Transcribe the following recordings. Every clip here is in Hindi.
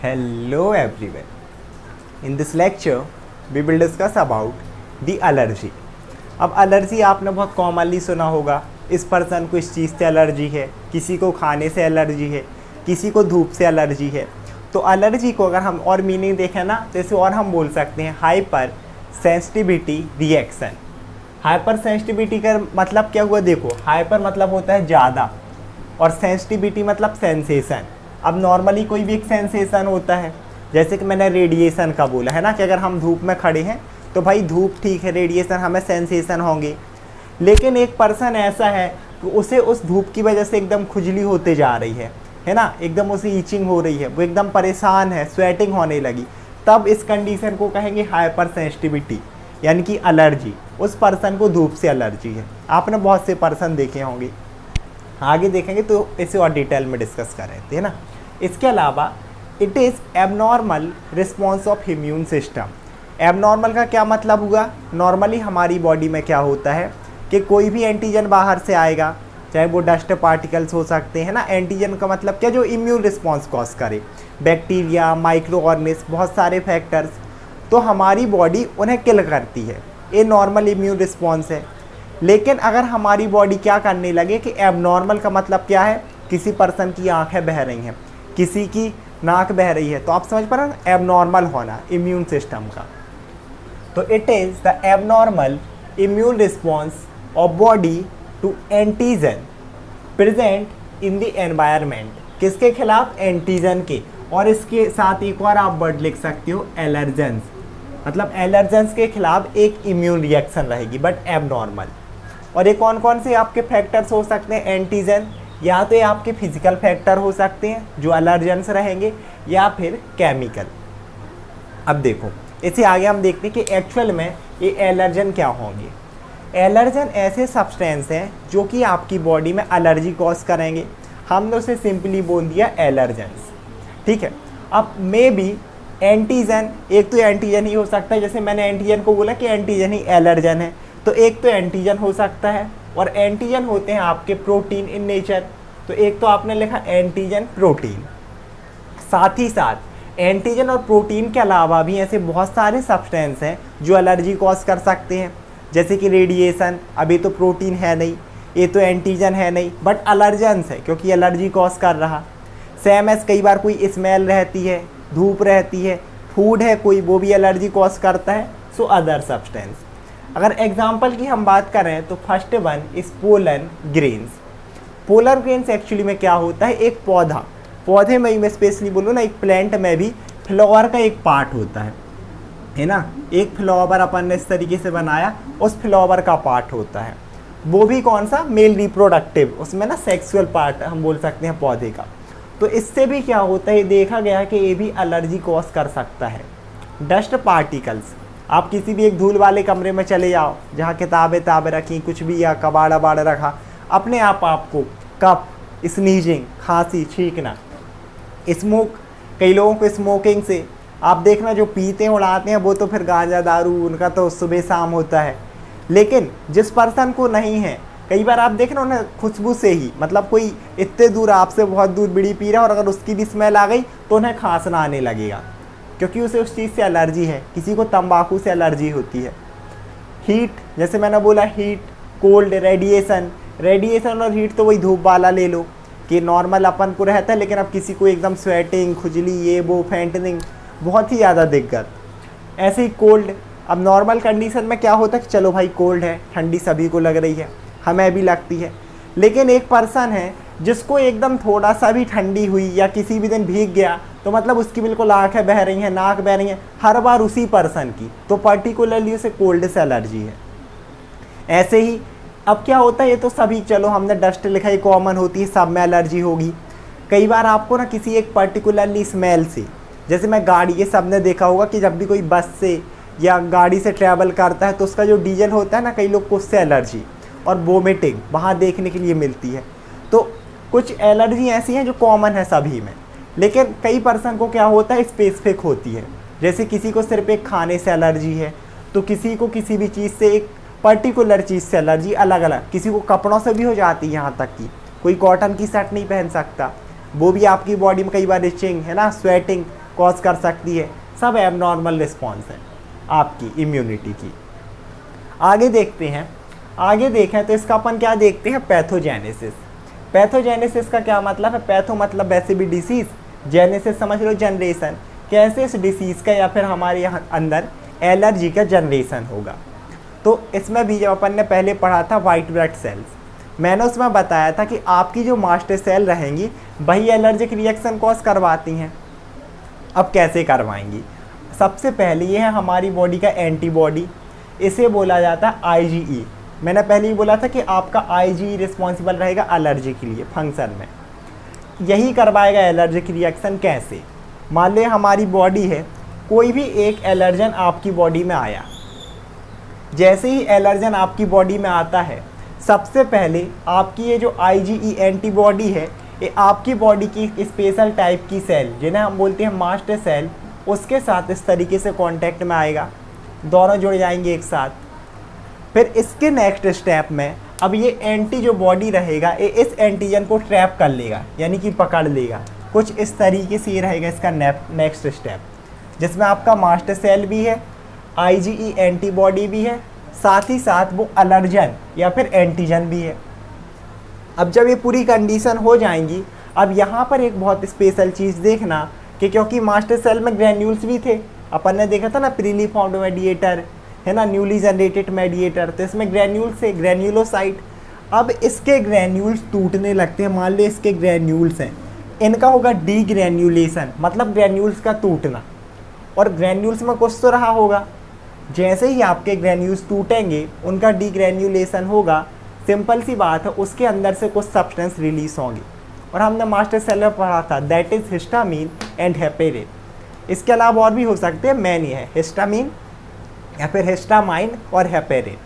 Hello everyone. In this lecture, we will discuss about the allergy. अब एलर्जी आपने बहुत कॉमनली सुना होगा, इस पर्सन को इस चीज़ से एलर्जी है, किसी को खाने से एलर्जी है, किसी को धूप से एलर्जी है। तो एलर्जी को अगर हम और मीनिंग देखें ना तो इसे और हम बोल सकते हैं hyper sensitivity reaction. Hyper sensitivity का मतलब क्या हुआ, देखो हाइपर मतलब होता है ज़्यादा और सेंसिटिविटी मतलब सेंसेशन। अब नॉर्मली कोई भी एक सेंसेशन होता है, जैसे कि मैंने रेडिएशन का बोला है ना कि अगर हम धूप में खड़े हैं तो भाई धूप ठीक है, रेडिएशन हमें सेंसेशन होंगे। लेकिन एक पर्सन ऐसा है कि उसे उस धूप की वजह से एकदम खुजली होते जा रही है ना, एकदम उसे ईचिंग हो रही है, वो एकदम परेशान है, स्वेटिंग होने लगी, तब इस कंडीशन को कहेंगे हाइपर सेंसिटिविटी यानी कि एलर्जी। उस पर्सन को धूप से एलर्जी है। आपने बहुत से पर्सन देखे होंगे, आगे देखेंगे तो इसे और डिटेल में डिस्कस कर रहे थे ना। इसके अलावा it is abnormal response of immune system. Abnormal का क्या मतलब हुआ, नॉर्मली हमारी बॉडी में क्या होता है कि कोई भी एंटीजन बाहर से आएगा, चाहे वो डस्ट पार्टिकल्स हो सकते हैं ना। एंटीजन का मतलब क्या, जो इम्यून रिस्पॉन्स कॉज करे, बैक्टीरिया, माइक्रो ऑर्गेनिज्म, बहुत सारे फैक्टर्स, तो हमारी बॉडी उन्हें किल करती है। ये नॉर्मल इम्यून रिस्पॉन्स है। लेकिन अगर हमारी बॉडी क्या करने लगे कि एबनॉर्मल का मतलब क्या है, किसी पर्सन की आँखें बह रही हैं, किसी की नाक बह रही है, तो आप समझ पा रहे हैं एबनॉर्मल होना इम्यून सिस्टम का। तो it is the abnormal immune response of body to antigen present in the environment. किसके खिलाफ, एंटीजन के। और इसके साथ एक और आप वर्ड लिख सकते हो एलर्जेंस, मतलब एलर्जेंस के खिलाफ एक इम्यून रिएक्शन रहेगी बट एबनॉर्मल। और ये कौन कौन से आपके फैक्टर्स हो सकते हैं एंटीजन, या तो ये आपके फिजिकल फैक्टर हो सकते हैं जो एलर्जेंस रहेंगे, या फिर केमिकल। अब देखो इससे आगे हम देखते हैं कि एक्चुअल में ये एलर्जन क्या होंगे। एलर्जन ऐसे सब्सटेंस हैं जो कि आपकी बॉडी में एलर्जी कॉज करेंगे। हमने उसे सिंपली बोल दिया एलर्जेंस, ठीक है। अब मे बी एंटीजन, एक तो एंटीजन ही हो सकता है, जैसे मैंने एंटीजन को बोला कि एंटीजन ही एलर्जन है, तो एक तो एंटीजन हो सकता है। और एंटीजन होते हैं आपके प्रोटीन इन नेचर, तो एक तो आपने लिखा एंटीजन प्रोटीन। साथ ही साथ एंटीजन और प्रोटीन के अलावा भी ऐसे बहुत सारे सब्सटेंस हैं जो एलर्जी कॉज कर सकते हैं, जैसे कि रेडिएशन। अभी तो प्रोटीन है नहीं, ये तो एंटीजन है नहीं, बट एलर्जेंस है क्योंकि एलर्जी कॉज कर रहा। सेम एज कई बार कोई स्मेल रहती है, धूप रहती है, फूड है कोई, वो भी एलर्जी कॉज करता है। So other substance. अगर एग्जाम्पल की हम बात करें तो first one is pollen grains. Polar grains actually में क्या होता है, एक पौधे में ही मैं स्पेशली बोलूँ ना, एक प्लांट में भी फ्लावर का एक पार्ट होता है ना। एक फ्लावर अपन ने इस तरीके से बनाया, उस फ्लावर का पार्ट होता है, वो भी कौन सा, मेल रिप्रोडक्टिव, उसमें ना सेक्सुअल पार्ट हम बोल सकते हैं पौधे का। तो इससे भी क्या होता है, देखा गया है कि ये भी एलर्जी कॉज कर सकता है। डस्ट पार्टिकल्स, आप किसी भी एक धूल वाले कमरे में चले जाओ जहाँ किताबें रखी, कुछ भी, या कबाड़ा बाड़ा रखा, अपने आप आपको कफ, स्नीजिंग, खांसी, छींकना, स्मोक, कई लोगों को स्मोकिंग से, आप देखना जो पीते हैं उड़ाते हैं वो तो फिर गांजा दारू उनका तो सुबह शाम होता है। लेकिन जिस पर्सन को नहीं है, कई बार आप देखना उन्हें खुशबू से ही, मतलब कोई इतने दूर आपसे बहुत दूर बीड़ी पी रहा है और अगर उसकी भी स्मेल आ गई तो उन्हें खांसना आने लगेगा, क्योंकि उसे उस चीज़ से एलर्जी है। किसी को तंबाकू से एलर्जी होती है। हीट, जैसे मैंने बोला हीट, कोल्ड, रेडिएशन और हीट तो वही धूप वाला ले लो कि नॉर्मल अपन को रहता है, लेकिन अब किसी को एकदम स्वेटिंग, खुजली, ये वो, फेंटनिंग, बहुत ही ज़्यादा दिक्कत। ऐसे ही कोल्ड, अब नॉर्मल कंडीशन में क्या होता है कि चलो भाई कोल्ड है, ठंडी सभी को लग रही है, हमें भी लगती है। लेकिन एक पर्सन है जिसको एकदम थोड़ा सा भी ठंडी हुई या किसी भी दिन भीग गया तो मतलब उसकी बिल्कुल आँखें बह रही हैं, नाक बह रही हैं, हर बार उसी पर्सन की, तो पर्टिकुलरली उसे कोल्ड से एलर्जी है। ऐसे ही अब क्या होता है, ये तो सभी, चलो हमने डस्ट लिखा, ये कॉमन होती है, सब में एलर्जी होगी। कई बार आपको ना किसी एक पर्टिकुलरली स्मेल से, जैसे मैं गाड़ी, ये सब ने देखा होगा कि जब भी कोई बस से या गाड़ी से ट्रैवल करता है तो उसका जो डीजल होता है ना, कई लोग को उससे एलर्जी और वोमिटिंग वहाँ देखने के लिए मिलती है। तो कुछ एलर्जी ऐसी हैं जो कॉमन है सभी में, लेकिन कई पर्सन को क्या होता है, स्पेसिफिक होती है। जैसे किसी को सिर्फ एक खाने से एलर्जी है, तो किसी को किसी भी चीज़ से, एक पर्टिकुलर चीज़ से एलर्जी अलग अलग, किसी को कपड़ों से भी हो जाती है, यहाँ तक कि कोई कॉटन की शर्ट नहीं पहन सकता, वो भी आपकी बॉडी में कई बार इचिंग है ना, स्वेटिंग, कॉज कर सकती है, सब एबनॉर्मल रिस्पॉन्स है आपकी इम्यूनिटी की। आगे देखते हैं, आगे देखें तो इसका अपन क्या देखते हैं, पैथोजेनेसिस। पैथोजेनेसिस का क्या मतलब है, पैथो मतलब वैसे भी डिसीज़, जेनेसिस समझ लो जनरेशन, कैसे इस डिसीज़ का या फिर हमारे यहाँ अंदर एलर्जी का जनरेशन होगा। तो इसमें भी जब अपन ने पहले पढ़ा था वाइट ब्लड सेल्स, मैंने उसमें बताया था कि आपकी जो मास्टर सेल रहेंगी वही एलर्जिक रिएक्शन कॉज करवाती हैं। अब कैसे करवाएंगी, सबसे पहले ये है हमारी बॉडी का एंटीबॉडी, इसे बोला जाता है आईजीई। मैंने पहले ही बोला था कि आपका आईजीई रिस्पॉन्सिबल रहेगा एलर्जी के लिए फंक्शन में, यही करवाएगा एलर्जिक रिएक्शन। कैसे, मान लो हमारी बॉडी है, कोई भी एक एलर्जन आपकी बॉडी में आया, जैसे ही एलर्जन आपकी बॉडी में आता है सबसे पहले आपकी ये जो आईजीई एंटीबॉडी है ये आपकी बॉडी की स्पेशल टाइप की सेल जिन्हें हम बोलते हैं मास्टर सेल, उसके साथ इस तरीके से कांटेक्ट में आएगा, दोनों जुड़ जाएंगे एक साथ। फिर इसके नेक्स्ट स्टेप में अब ये एंटी जो बॉडी रहेगा ये इस एंटीजन को ट्रैप कर लेगा, यानी कि पकड़ लेगा। कुछ इस तरीके से ये रहेगा इसका नेक्स्ट स्टेप, जिसमें आपका मास्टर सेल भी है, आईजीई एंटीबॉडी भी है, साथ ही साथ वो एलर्जन या फिर एंटीजन भी है। अब जब ये पूरी कंडीशन हो जाएंगी, अब यहाँ पर एक बहुत स्पेशल चीज़ देखना कि क्योंकि मास्टर सेल में ग्रैन्यूल्स भी थे, अपन ने देखा था ना प्रीली फॉर्म्ड मेडिएटर है ना, न्यूली जनरेटेड मेडिएटर, तो इसमें ग्रैन्यूल्स से ग्रैन्यूलोसाइट। अब इसके ग्रैन्यूल्स टूटने लगते हैं, मान लो इसके ग्रैन्यूल्स हैं, इनका होगा डीग्रैन्यूलेशन, मतलब ग्रैन्यूल्स का टूटना, और ग्रैन्यूल्स में कुछ तो रहा होगा। जैसे ही आपके ग्रैन्यूल्स टूटेंगे उनका डीग्रैन्यूलेशन होगा, सिंपल सी बात है, उसके अंदर से कुछ सब्सटेंस रिलीज होंगी, और हमने मास्टर सेल में पढ़ा था that is histamine and heparin. इसके अलावा और भी हो सकते हैं, मेन ये है हिस्टामीन या फिर हिस्टामाइन और हेपेरिन,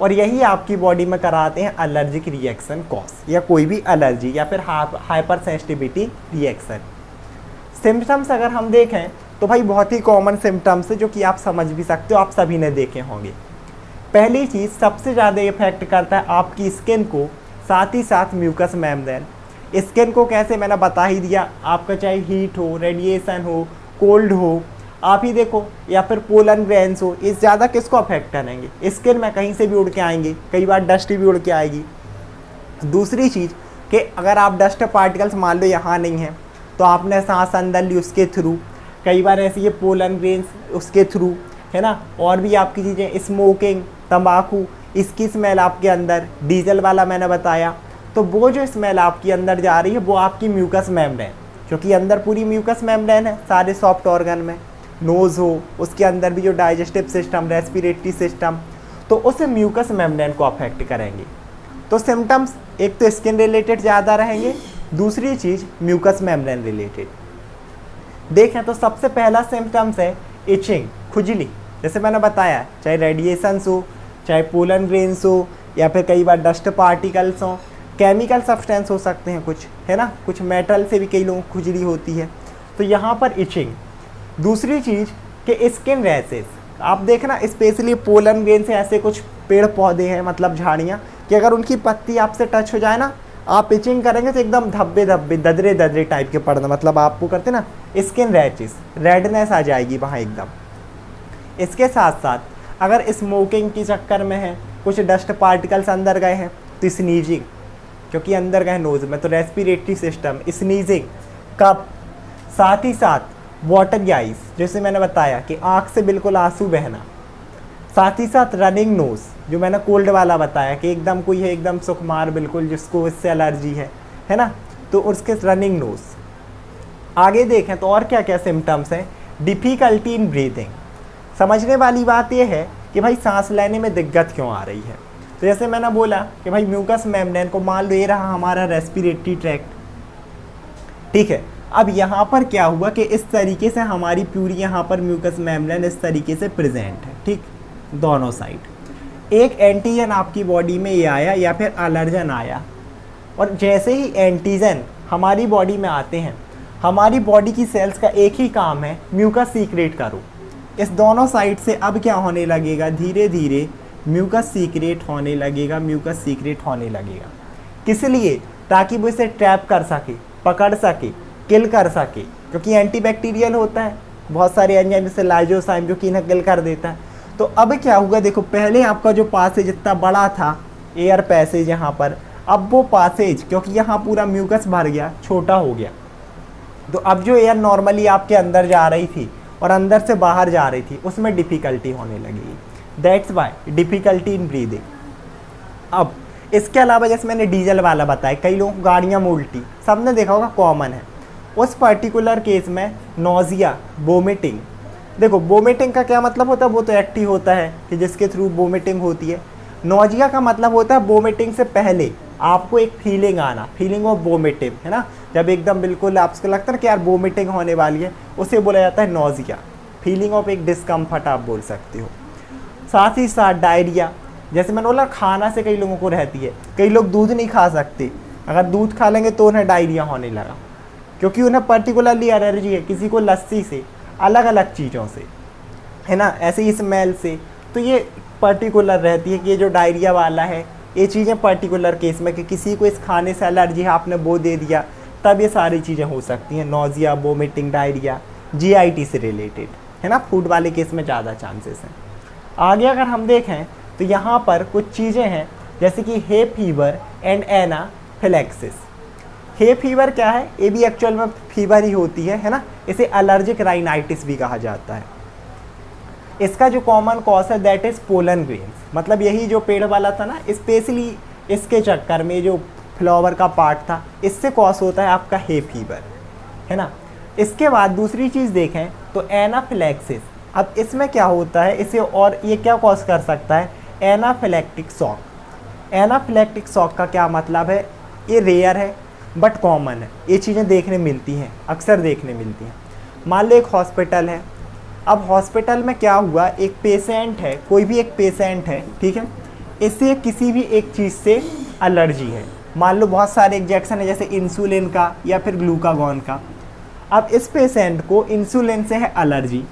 और यही आपकी बॉडी में कराते हैं एलर्जिक रिएक्शन कॉज या कोई भी एलर्जी या फिर हाइपर सेंसिटिविटी रिएक्शन। सिम्टम्स अगर हम देखें तो भाई बहुत ही कॉमन सिम्टम्स है जो कि आप समझ भी सकते हो, आप सभी ने देखे होंगे। पहली चीज़ सबसे ज़्यादा इफेक्ट करता है आपकी स्किन को, साथ ही साथ म्यूकस मेम्ब्रेन। स्किन को कैसे मैंने बता ही दिया, आपका चाहे हीट हो, रेडिएशन हो, कोल्ड हो, आप ही देखो, या फिर पोलन ग्रेन्स हो, इस ज़्यादा किसको अफेक्ट करेंगे, स्किन में कहीं से भी उड़ के आएंगे, कई बार डस्ट भी उड़ के आएगी। दूसरी चीज़ कि अगर आप डस्ट पार्टिकल्स मान लो यहाँ नहीं है तो आपने सांस अंदर ली उसके थ्रू, कई बार ऐसे ये पोलन ग्रेन्स उसके थ्रू, है ना, और भी आपकी चीज़ें, स्मोकिंग, तंबाकू, इसकी स्मेल आपके अंदर, डीजल वाला मैंने बताया, तो वो जो स्मेल आपके अंदर जा रही है वो आपकी म्यूकस मेम्ब्रेन, क्योंकि अंदर पूरी म्यूकस मेम्ब्रेन है सारे सॉफ्ट ऑर्गन में, नोज़ हो उसके अंदर भी जो डाइजेस्टिव सिस्टम, रेस्पिरेटरी सिस्टम, तो उस म्यूकस मेम्ब्रेन को अफेक्ट करेंगे। तो सिम्टम्स एक तो स्किन रिलेटेड ज़्यादा रहेंगे, दूसरी चीज़ म्यूकस मेम्ब्रेन रिलेटेड। देखें तो सबसे पहला सिम्टम्स है इचिंग, खुजली। जैसे मैंने बताया, चाहे रेडिएशंस हो, चाहे पोलन ग्रेन्स हो, या फिर कई बार डस्ट पार्टिकल्स हो, केमिकल सब्सटेंस हो सकते हैं कुछ, है ना, कुछ मेटल से भी कई लोगों को खुजली होती है, तो यहाँ पर इचिंग। दूसरी चीज़ कि स्किन रैसेस, आप देखना स्पेशली पोलन ग्रेन से ऐसे कुछ पेड़ पौधे हैं, मतलब झाड़ियाँ, कि अगर उनकी पत्ती आपसे टच हो जाए ना, आप इचिंग करेंगे तो एकदम धब्बे धब्बे ददरे ददरे टाइप के पड़ना, मतलब आपको करते ना स्किन रैचेस, रेडनेस आ जाएगी वहाँ एकदम। इसके साथ साथ अगर स्मोकिंग के चक्कर में है, कुछ डस्ट पार्टिकल्स अंदर गए हैं तो स्नीजिंग, क्योंकि अंदर गए नोज़ में, तो रेस्पिरेटरी सिस्टम, स्नीजिंग, कफ, साथ ही साथ वाटर आइज, जैसे मैंने बताया कि आँख से बिल्कुल आंसू बहना, साथ ही साथ रनिंग नोज़, जो मैंने कोल्ड वाला बताया कि एकदम कोई है एकदम सुखमार बिल्कुल जिसको इससे एलर्जी है ना, तो उसके रनिंग नोज़। आगे देखें तो और क्या क्या सिम्टम्स हैं, डिफ़िकल्टी इन ब्रीदिंग। समझने वाली बात यह है कि भाई सांस लेने में दिक्कत क्यों आ रही है, तो जैसे मैंने बोला कि भाई म्यूकस मेम्ब्रेन को मान लो ये रहा हमारा रेस्पिरेटरी ट्रैक्ट, ठीक है। अब यहाँ पर क्या हुआ कि इस तरीके से हमारी पूरी यहाँ पर म्यूकस मेम्ब्रेन इस तरीके से प्रेजेंट है, ठीक, दोनों साइड। एक एंटीजन आपकी बॉडी में ये आया या फिर एलर्जन आया, और जैसे ही एंटीजन हमारी बॉडी में आते हैं, हमारी बॉडी की सेल्स का एक ही काम है म्यूकस सीक्रेट करो। इस दोनों साइड से अब क्या होने लगेगा, धीरे धीरे म्यूकस सीक्रेट होने लगेगा, म्यूकस सीक्रेट होने लगेगा। किस लिए, ताकि वो इसे ट्रैप कर सके, पकड़ सके, किल कर सके, क्योंकि एंटीबैक्टीरियल होता है, बहुत सारे एंजाइम जैसे लाइजोसाइम जो कि इन्हें किल कर देता है। तो अब क्या होगा, देखो पहले आपका जो पासेज इतना बड़ा था, एयर पैसेज यहाँ पर, अब वो पासेज क्योंकि यहाँ पूरा म्यूकस भर गया, छोटा हो गया। तो अब जो एयर नॉर्मली आपके अंदर जा रही थी और अंदर से बाहर जा रही थी, उसमें डिफ़िकल्टी होने लगी। That's why difficulty in breathing. अब इसके अलावा जैसे मैंने डीजल वाला बताया, कई लोगों को गाड़ियाँ में उल्टी, सबने देखा होगा, कॉमन है। उस पर्टिकुलर केस में नोजिया, वोमिटिंग। देखो वोमिटिंग का क्या मतलब होता है, वो तो एक्टिव होता है कि जिसके थ्रू वोमिटिंग होती है। नोजिया का मतलब होता है वोमिटिंग से पहले आपको एक फीलिंग आना, फीलिंग ऑफ वोमिटिंग, है ना, जब एकदम बिल्कुल आपको लगता है कि यार वोमिटिंग होने वाली है, उसे बोला जाता है नोजिया, फीलिंग ऑफ एक डिस्कम्फर्ट आप बोल सकते हो। साथ ही साथ डायरिया, जैसे मैंने बोला खाना से कई लोगों को रहती है, कई लोग दूध नहीं खा सकते, अगर दूध खा लेंगे तो उन्हें डायरिया होने लगा, क्योंकि उन्हें पर्टिकुलरली एलर्जी है, किसी को लस्सी से, अलग अलग चीज़ों से, है ना, ऐसे ही स्मेल से। तो ये पर्टिकुलर रहती है कि ये जो डायरिया वाला है, ये चीज़ें पर्टिकुलर केस में कि किसी को इस खाने से एलर्जी है, आपने वो दे दिया, तब ये सारी चीज़ें हो सकती हैं, नोजिया, वोमिटिंग, डायरिया, जीआईटी से रिलेटेड, है ना, फूड वाले केस में ज़्यादा चांसेस हैं। आगे अगर हम देखें तो यहाँ पर कुछ चीज़ें हैं, जैसे कि hay fever and anaphylaxis. Hay fever क्या है, ये भी एक्चुअल में फीवर ही होती है ना, इसे एलर्जिक राइनाइटिस भी कहा जाता है। इसका जो कॉमन कॉज है दैट इज़ पोलन ग्रेन्स, मतलब यही जो पेड़ वाला था ना, स्पेशली इसके चक्कर में जो फ्लावर का पार्ट था, इससे कॉज होता है आपका हे फीवर, है ना। इसके बाद दूसरी चीज़ देखें तो एनाफिलैक्सिस। अब इसमें क्या होता है, इसे और ये क्या कॉज कर सकता है, एनाफिलैक्टिक शॉक। एनाफिलैक्टिक शॉक का क्या मतलब है, ये रेयर है बट कॉमन है, ये चीज़ें देखने मिलती हैं, अक्सर देखने मिलती हैं। मान लो एक हॉस्पिटल है, अब हॉस्पिटल में क्या हुआ, एक पेशेंट है, कोई भी एक पेशेंट है, ठीक है, इससे किसी भी एक चीज़ से एलर्जी है। मान लो बहुत सारे इंजेक्शन है, जैसे इंसुलिन का या फिर ग्लूकागॉन का। अब इस पेशेंट को इंसुलिन से है एलर्जी,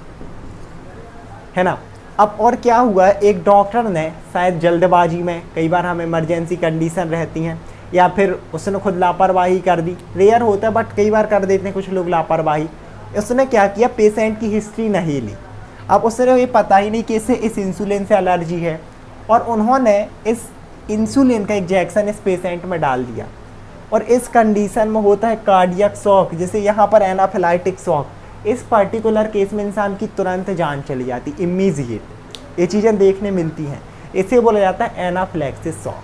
है ना। अब और क्या हुआ, एक डॉक्टर ने शायद जल्दबाजी में, कई बार हम इमरजेंसी कंडीशन रहती हैं, या फिर उसने खुद लापरवाही कर दी, रेयर होता है बट कई बार कर देते हैं कुछ लोग लापरवाही। उसने क्या किया, पेशेंट की हिस्ट्री नहीं ली। अब उसने ये पता ही नहीं कि इसे इस इंसुलिन से एलर्जी है, और उन्होंने इस इंसुलिन का इंजेक्शन इस पेशेंट में डाल दिया, और इस कंडीशन में होता है कार्डियक शॉक, जैसे यहाँ पर एनाफिलाइटिक शॉक। इस पर्टिकुलर केस में इंसान की तुरंत जान चली जाती, इमीडिएट, ये चीज़ें देखने मिलती हैं, इसे बोला जाता है एनाफिलैक्सिस शॉक।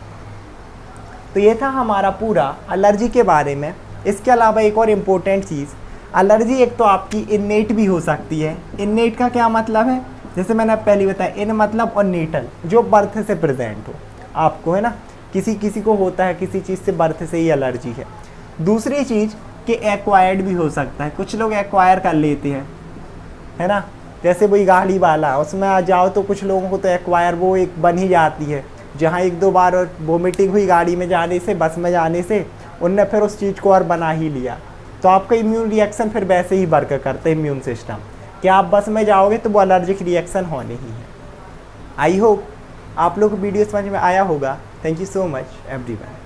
तो ये था हमारा पूरा एलर्जी के बारे में। इसके अलावा एक और इम्पोर्टेंट चीज़, एलर्जी एक तो आपकी इन्नेट भी हो सकती है। इन्नेट का क्या मतलब है, जैसे मैंने पहले बताया, इन मतलब और नेटल, जो बर्थ से प्रेजेंट हो आपको, है ना, किसी किसी को होता है किसी चीज़ से, बर्थ से ही एलर्जी है। दूसरी चीज़ कि एक्वायर्ड भी हो सकता है, कुछ लोग एक्वायर कर लेते हैं, है ना, जैसे वही गाड़ी वाला, उसमें आ जाओ तो कुछ लोगों को तो एक्वायर वो एक बन ही जाती है, जहाँ एक दो बार और वोमिटिंग हुई गाड़ी में जाने से, बस में जाने से, उनने फिर उस चीज़ को और बना ही लिया। तो आपका इम्यून रिएक्शन फिर वैसे ही वर्क करता है, इम्यून सिस्टम, कि आप बस में जाओगे तो वो एलर्जिक रिएक्शन होने ही है। आई होप आप लोग को वीडियो समझ में आया होगा। Thank you so much everyone.